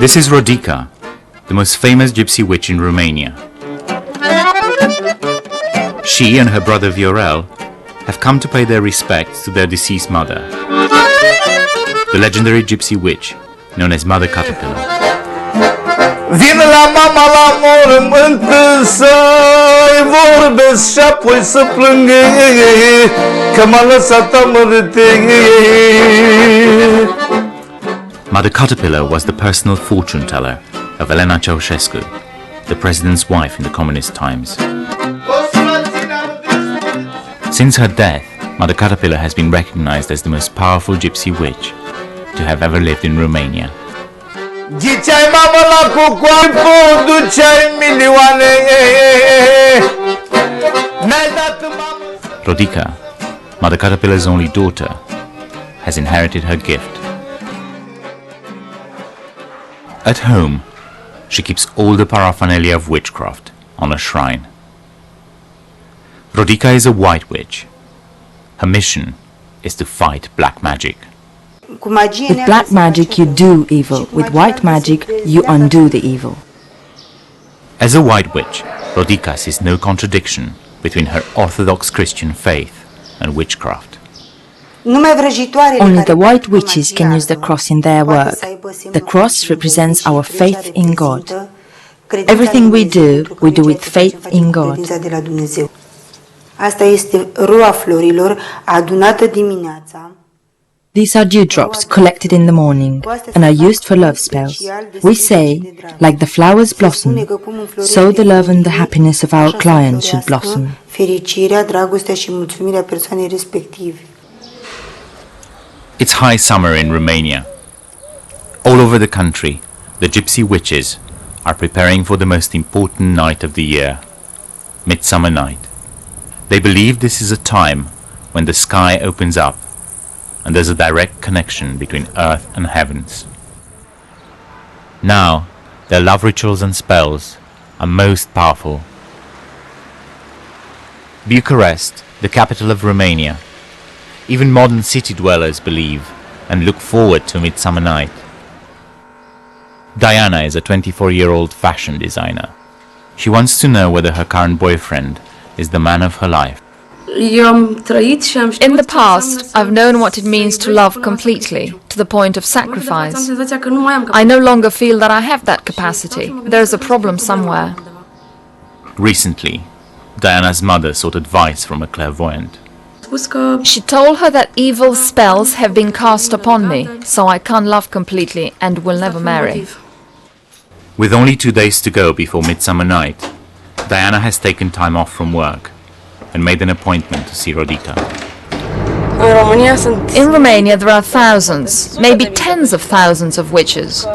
This is Radhika, the most famous gypsy witch in Romania. She and her brother Viorel have come to pay their respects to their deceased mother, the legendary gypsy witch known as Mother Caterpillar. Vin la mama la mormânt să-i vorbesc și apoi să plâng că m-a lăsat amărâte. Mother Caterpillar was the personal fortune teller of Elena Ceausescu, the president's wife in the communist times. Since her death, Mother Caterpillar has been recognized as the most powerful gypsy witch to have ever lived in Romania. Ghiceai mamă la cucoai, produceai milioane. Mi-ai dat mamă. Radhika, Mother Caterpillar's only daughter, has inherited her gift. At home, she keeps all the paraphernalia of witchcraft on a shrine. Radhika is a white witch. Her mission is to fight black magic. With black magic you do evil, with white magic you undo the evil. As a white witch, Radhika sees no contradiction between her Orthodox Christian faith and witchcraft. Only the white witches can use the cross in their work. The cross represents our faith in God. Everything we do with faith in God. Asta este roa florilor adunată dimineața. These are dewdrops collected in the morning and are used for love spells. We say, like the flowers blossom, so the love and the happiness of our client should blossom. Fericirea, dragostea și mulțumirea persoanei respective. It's high summer in Romania. All over the country, the gypsy witches are preparing for the most important night of the year, Midsummer night. They believe this is a time when the sky opens up and there's a direct connection between earth and heavens. Now, their love rituals and spells are most powerful. Bucharest, the capital of Romania, even modern city dwellers believe and look forward to Midsummer night. Diana is a 24-year-old fashion designer. She wants to know whether her current boyfriend is the man of her life. In the past, I've known what it means to love completely, to the point of sacrifice. I no longer feel that I have that capacity. There's a problem somewhere. Recently, Diana's mother sought advice from a clairvoyant. She told her that evil spells have been cast upon me, so I can't love completely and will never marry. With only 2 days to go before Midsummer night, Diana has taken time off from work and made an appointment to see Radhika. In Romania there are thousands, maybe tens of thousands of witches.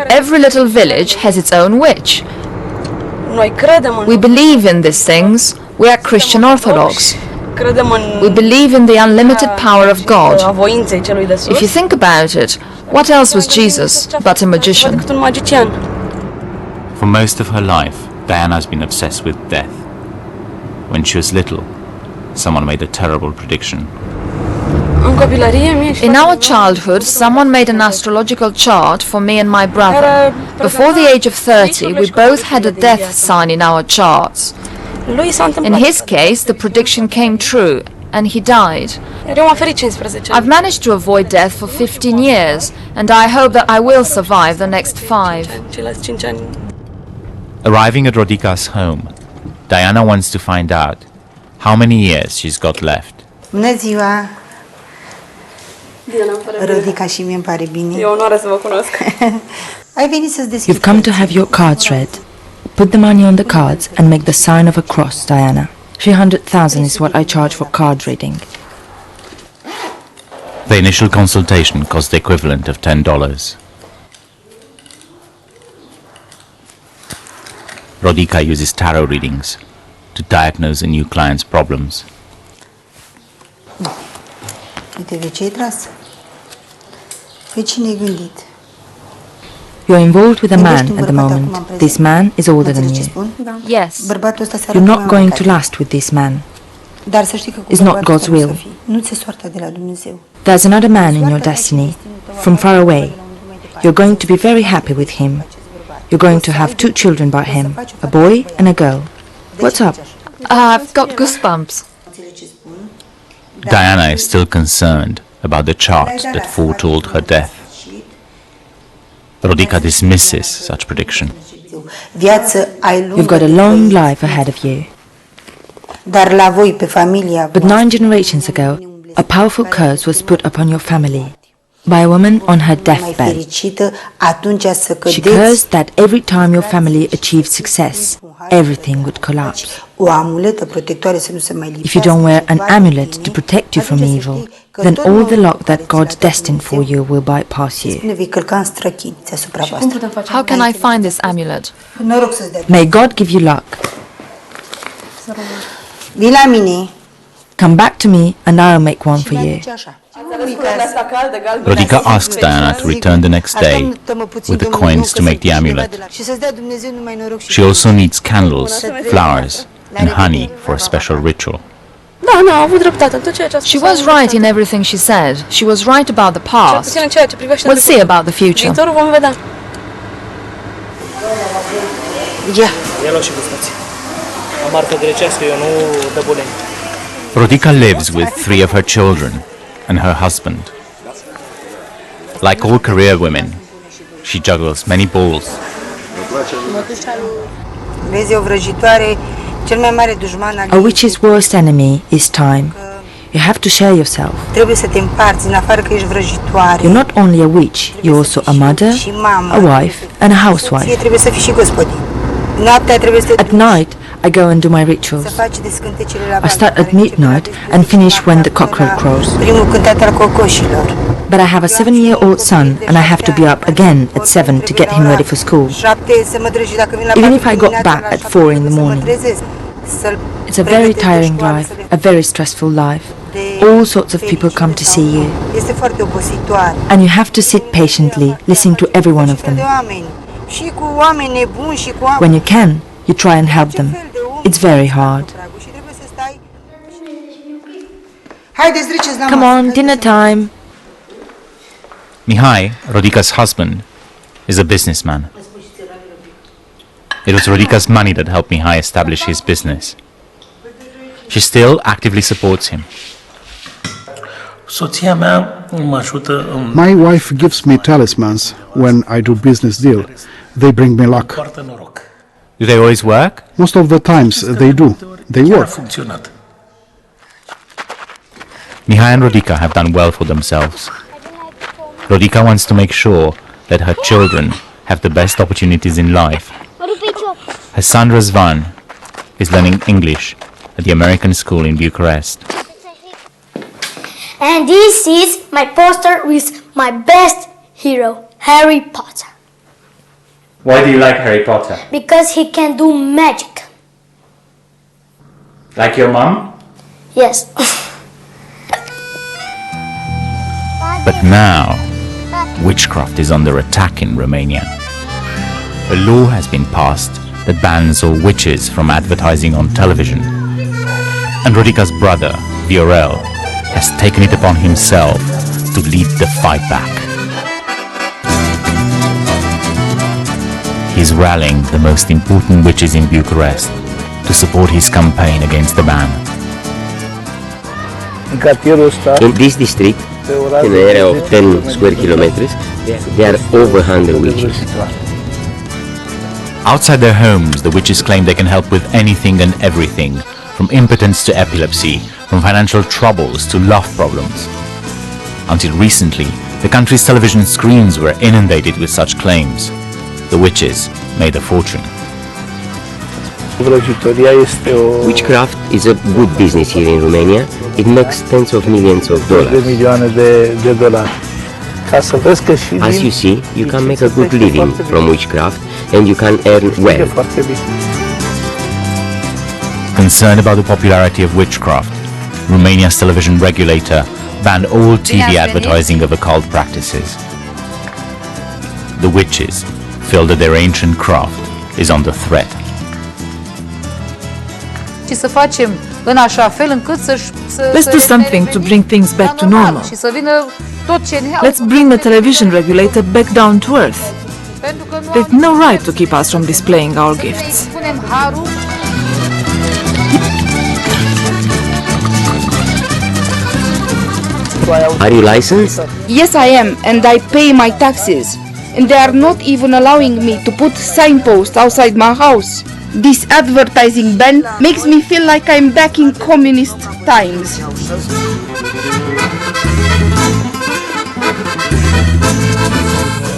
Every little village has its own witch. We believe in these things. We are Christian Orthodox. We believe in the unlimited power of God. If you think about it, what else was Jesus but a magician? For most of her life, Diana has been obsessed with death. When she was little, someone made a terrible prediction. In our childhood, someone made an astrological chart for me and my brother. Before the age of 30, we both had a death sign in our charts. In his case, the prediction came true, and he died. I've managed to avoid death for 15 years, and I hope that I will survive the next 5. Arriving at Radhika's home, Diana wants to find out how many years she's got left. Bună ziua! Radhika, și mie îmi pare bine. E o onoare să vă cunosc. Ai venit să-ți deschizi. You've come to have your cards read. Put the money on the cards and make the sign of a cross, Diana. 300,000 is what I charge for card reading. The initial consultation cost the equivalent of $10. Radhika uses tarot readings to diagnose a new client's problems. Uite, de ce ai tras? Pe cine ai gândit? You're involved with a man at the moment. This man is older than you. Yes. You're not going to last with this man. It's not God's will. There's another man in your destiny, from far away. You're going to be very happy with him. You're going to have 2 children by him, a boy and a girl. What's up? I've got goosebumps. Diana is still concerned about the chart that foretold her death. Radhika dismisses such prediction. You've got a long life ahead of you. But 9 generations ago, a powerful curse was put upon your family by a woman on her deathbed. She cursed that every time your family achieved success, everything would collapse. If you don't wear an amulet to protect you from evil, then all the luck that God destined for you will bypass you. How can I find this amulet? May God give you luck. Come back to me and I'll make one for you. Radhika asks Diana to return the next day with the coins to make the amulet. She also needs candles, flowers, and honey for a special ritual. She was right in everything she said. She was right about the past. We'll see about the future. Radhika lives with 3 of her children and her husband. Like all career women, she juggles many balls. A witch's worst enemy is time. You have to share yourself. You're not only a witch, you're also a mother, a wife, and a housewife. At night, I go and do my rituals. I start at midnight and finish when the cockerel crows. But I have a 7-year-old son and I have to be up again at 7 to get him ready for school. Even if I got back at 4 in the morning. It's a very tiring life, a very stressful life. All sorts of people come to see you. And you have to sit patiently, listening to every one of them. When you can, you try and help them. It's very hard. Come on, dinner time. Mihai, Radhika's husband, is a businessman. It was Radhika's money that helped Mihai establish his business. She still actively supports him. My wife gives me talismans when I do business deal. They bring me luck. Do they always work? Most of the times they do. They work. Mihai and Radhika have done well for themselves. Radhika wants to make sure that her children have the best opportunities in life. Her son Razvan is learning English at the American school in Bucharest. And this is my poster with my best hero, Harry Potter. Why do you like Harry Potter? Because he can do magic. Like your mom? Yes. But now, witchcraft is under attack in Romania. A law has been passed that bans all witches from advertising on television. And Radhika's brother, Viorel, has taken it upon himself to lead the fight back. He's rallying the most important witches in Bucharest to support his campaign against the ban. In this district, in an area of 10 square kilometers, there are over 100 witches. Outside their homes, the witches claim they can help with anything and everything, from impotence to epilepsy, from financial troubles to love problems. Until recently, the country's television screens were inundated with such claims. The witches made a fortune. Witchcraft is a good business here in Romania. It makes tens of millions of dollars. As you see, you can make a good living from witchcraft and you can earn well. Concerned about the popularity of witchcraft, Romania's television regulator banned all TV advertising of occult practices. The witches feel that their ancient craft is under threat. Și să facem Let's do something to bring things back to normal. Let's bring the television regulator back down to earth. They've no right to keep us from displaying our gifts. Are you licensed? Yes, I am, and I pay my taxes. And they are not even allowing me to put signposts outside my house. This advertising ban makes me feel like I'm back in communist times.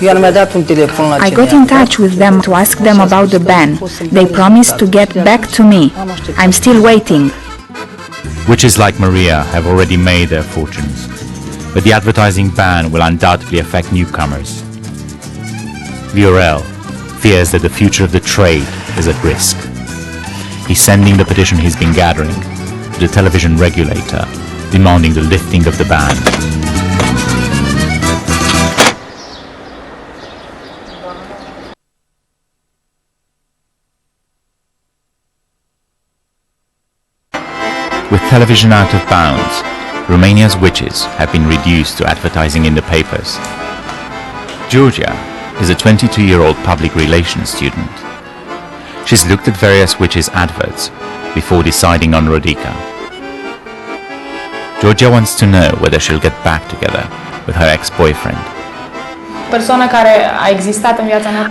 I got in touch with them to ask them about the ban. They promised to get back to me. I'm still waiting. Witches like Maria have already made their fortunes, but the advertising ban will undoubtedly affect newcomers. Viorel fears that the future of the trade is at risk. He's sending the petition he's been gathering to the television regulator, demanding the lifting of the ban. With television out of bounds, Romania's witches have been reduced to advertising in the papers. Georgia is a 22-year-old public relations student. She's looked at various witches' adverts before deciding on Radhika. Georgia wants to know whether she'll get back together with her ex-boyfriend.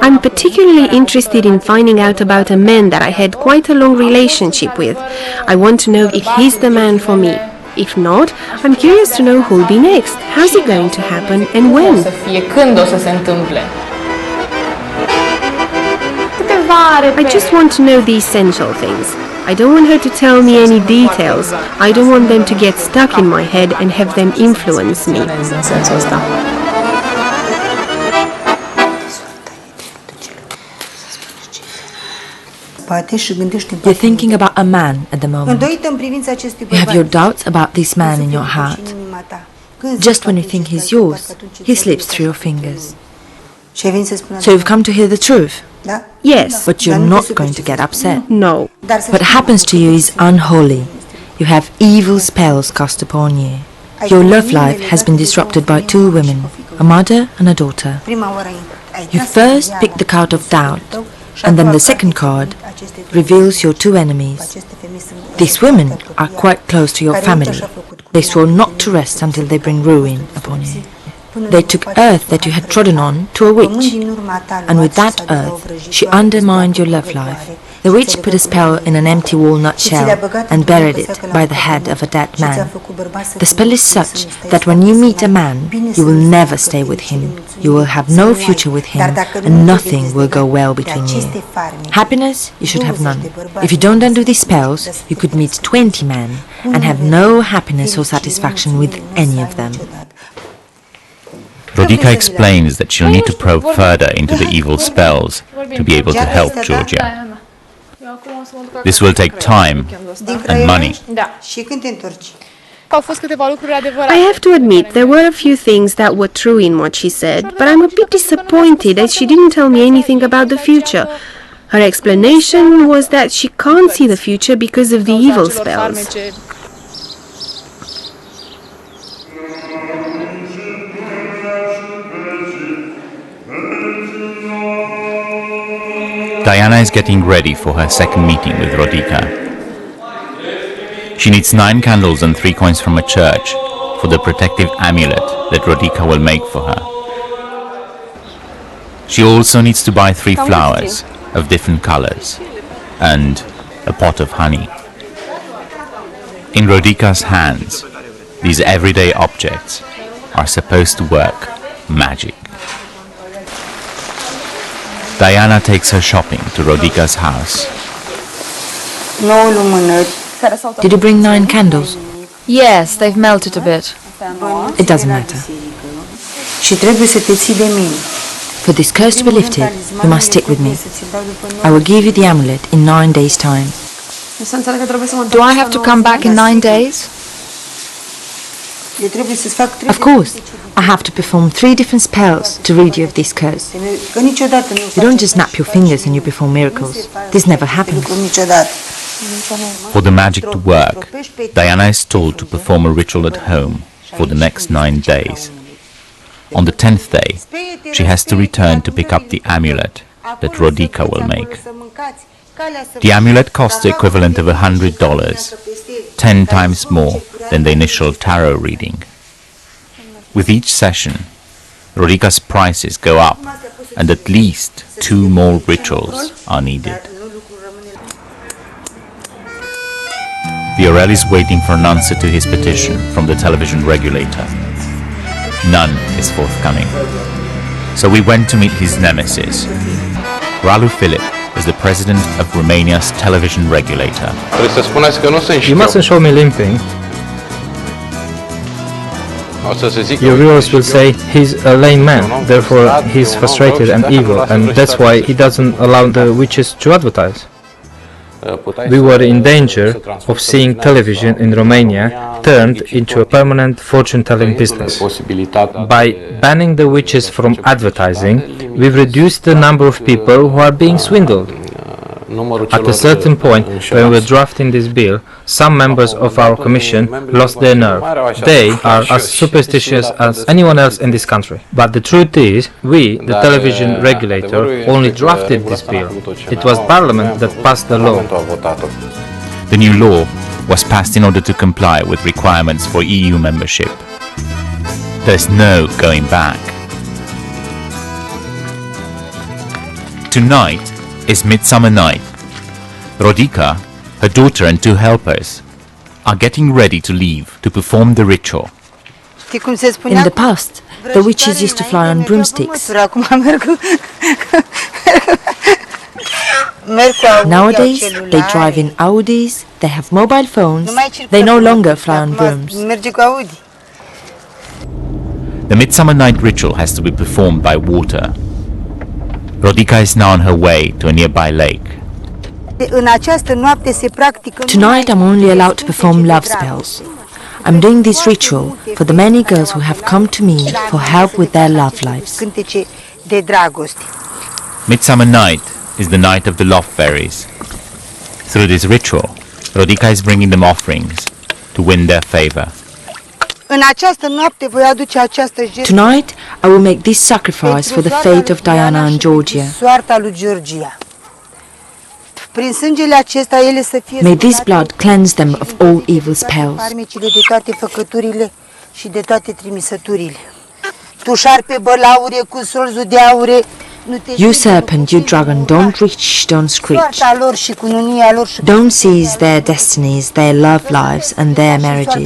I'm particularly interested in finding out about a man that I had quite a long relationship with. I want to know if he's the man for me. If not, I'm curious to know who'll be next, how's it going to happen, and when. I just want to know the essential things. I don't want her to tell me any details. I don't want them to get stuck in my head and have them influence me. You're thinking about a man at the moment. You have your doubts about this man in your heart. Just when you think he's yours, he slips through your fingers. So you've come to hear the truth? Yes. But you're not going to get upset. No. What happens to you is unholy. You have evil spells cast upon you. Your love life has been disrupted by two women, a mother and a daughter. You first pick the card of doubt, and then the second card reveals your two enemies. These women are quite close to your family. They swore not to rest until they bring ruin upon you. They took earth that you had trodden on to a witch, and with that earth she undermined your love life. The witch put a spell in an empty walnut shell and buried it by the head of a dead man. The spell is such that when you meet a man, you will never stay with him. You will have no future with him, and nothing will go well between you. Happiness you should have none. If you don't undo these spells, you could meet 20 men and have no happiness or satisfaction with any of them. Radhika explains that she'll need to probe further into the evil spells to be able to help Georgia. This will take time and money. I have to admit, there were a few things that were true in what she said, but I'm a bit disappointed that she didn't tell me anything about the future. Her explanation was that she can't see the future because of the evil spells. Diana is getting ready for her second meeting with Radhika. She needs 9 candles and 3 coins from a church for the protective amulet that Radhika will make for her. She also needs to buy 3 flowers of different colors and a pot of honey. In Radhika's hands, these everyday objects are supposed to work magic. Diana takes her shopping to Radhika's house. Did you bring 9 candles? Yes, they've melted a bit. It doesn't matter. For this curse to be lifted, you must stick with me. I will give you the amulet in 9 days' time. Do I have to come back in 9 days? Of course. I have to perform 3 different spells to rid you of this curse. You don't just snap your fingers and you perform miracles. This never happens. For the magic to work, Diana is told to perform a ritual at home for the next 9 days. On the 10th day, she has to return to pick up the amulet that Radhika will make. The amulet costs the equivalent of $100, 10 times more than the initial tarot reading. With each session, Radhika's prices go up, and at least 2 more rituals are needed. Viorel is waiting for an answer to his petition from the television regulator. None is forthcoming. So we went to meet his nemesis. Ralu Filip is the president of Romania's television regulator. You mustn't show me limping. Your viewers will say he's a lame man, therefore he's frustrated and evil, and that's why he doesn't allow the witches to advertise. We were in danger of seeing television in Romania turned into a permanent fortune-telling business. By banning the witches from advertising, we've reduced the number of people who are being swindled. At a certain point, when we were drafting this bill, some members of our commission lost their nerve. They are as superstitious as anyone else in this country. But the truth is, we, the television regulator, only drafted this bill. It was Parliament that passed the law. The new law was passed in order to comply with requirements for EU membership. There's no going back. Tonight is Midsummer night. Radhika, her daughter and 2 helpers are getting ready to leave to perform the ritual. In the past, the witches used to fly on broomsticks. Nowadays, they drive in Audis, they have mobile phones, they no longer fly on brooms. The Midsummer night ritual has to be performed by water. Radhika is now on her way to a nearby lake. Tonight I'm only allowed to perform love spells. I'm doing this ritual for the many girls who have come to me for help with their love lives. Midsummer night is the night of the love fairies. Through this ritual, Radhika is bringing them offerings to win their favor. Tonight I will make this sacrifice for the fate of Diana and Georgia. May this blood cleanse them of all evil spells. You serpent, you dragon, don't reach, don't screech. Don't seize their destinies, their love lives and their marriages.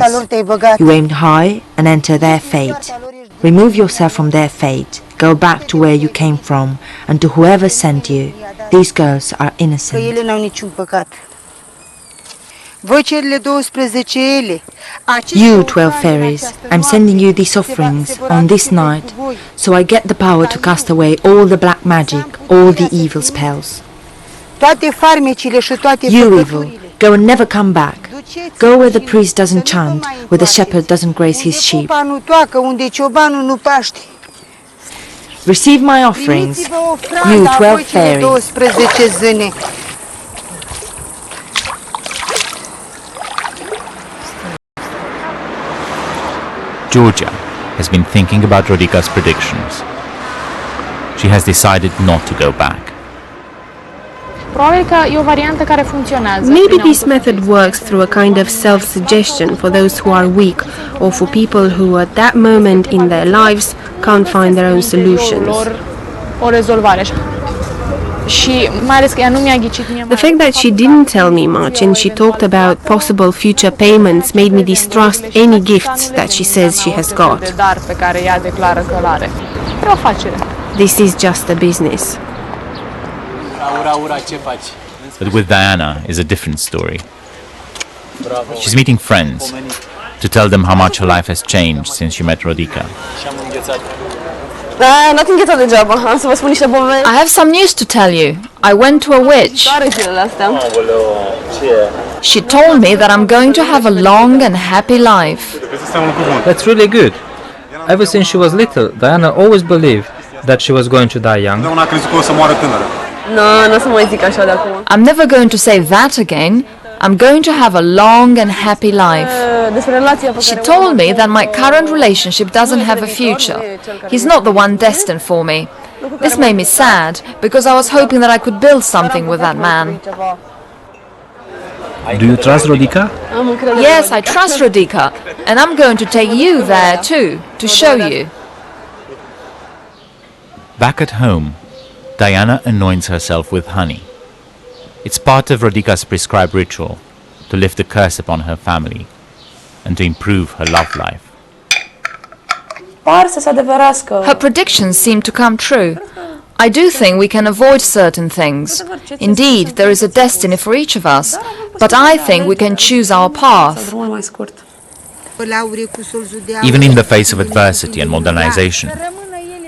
You aimed high and enter their fate. Remove yourself from their fate. Go back to where you came from and to whoever sent you. These girls are innocent. You 12 fairies, I'm sending you these offerings on this night, so I get the power to cast away all the black magic, all the evil spells. You evil, go and never come back. Go where the priest doesn't chant, where the shepherd doesn't graze his sheep. Receive my offerings, you 12 fairies. Georgia has been thinking about Radhika's predictions. She has decided not to go back. Maybe this method works through a kind of self-suggestion for those who are weak or for people who at that moment in their lives can't find their own solutions. The fact that she didn't tell me much and she talked about possible future payments made me distrust any gifts that she says she has got. This is just a business. But with Diana is a different story. She's meeting friends to tell them how much her life has changed since she met Radhika. I have some news to tell you. I went to a witch. She told me that I'm going to have a long and happy life. That's really good. Ever since she was little, Diana always believed that she was going to die young. I'm never going to say that again. I'm going to have a long and happy life. She told me that my current relationship doesn't have a future. He's not the one destined for me. This made me sad, because I was hoping that I could build something with that man. Do you trust Radhika? Yes, I trust Radhika, and I'm going to take you there too, to show you. Back at home, Diana anoints herself with honey. It's part of Radhika's prescribed ritual to lift the curse upon her family and to improve her love life. Her predictions seem to come true. I do think we can avoid certain things. Indeed, there is a destiny for each of us, but I think we can choose our path. Even in the face of adversity and modernization,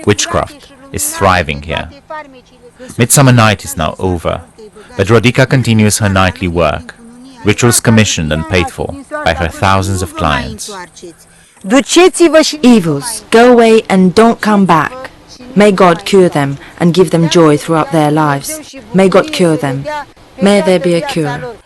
witchcraft is thriving here. Midsummer night is now over, but Radhika continues her nightly work, rituals commissioned and paid for by her thousands of clients. Evils, go away and don't come back. May God cure them and give them joy throughout their lives. May God cure them. May there be a cure.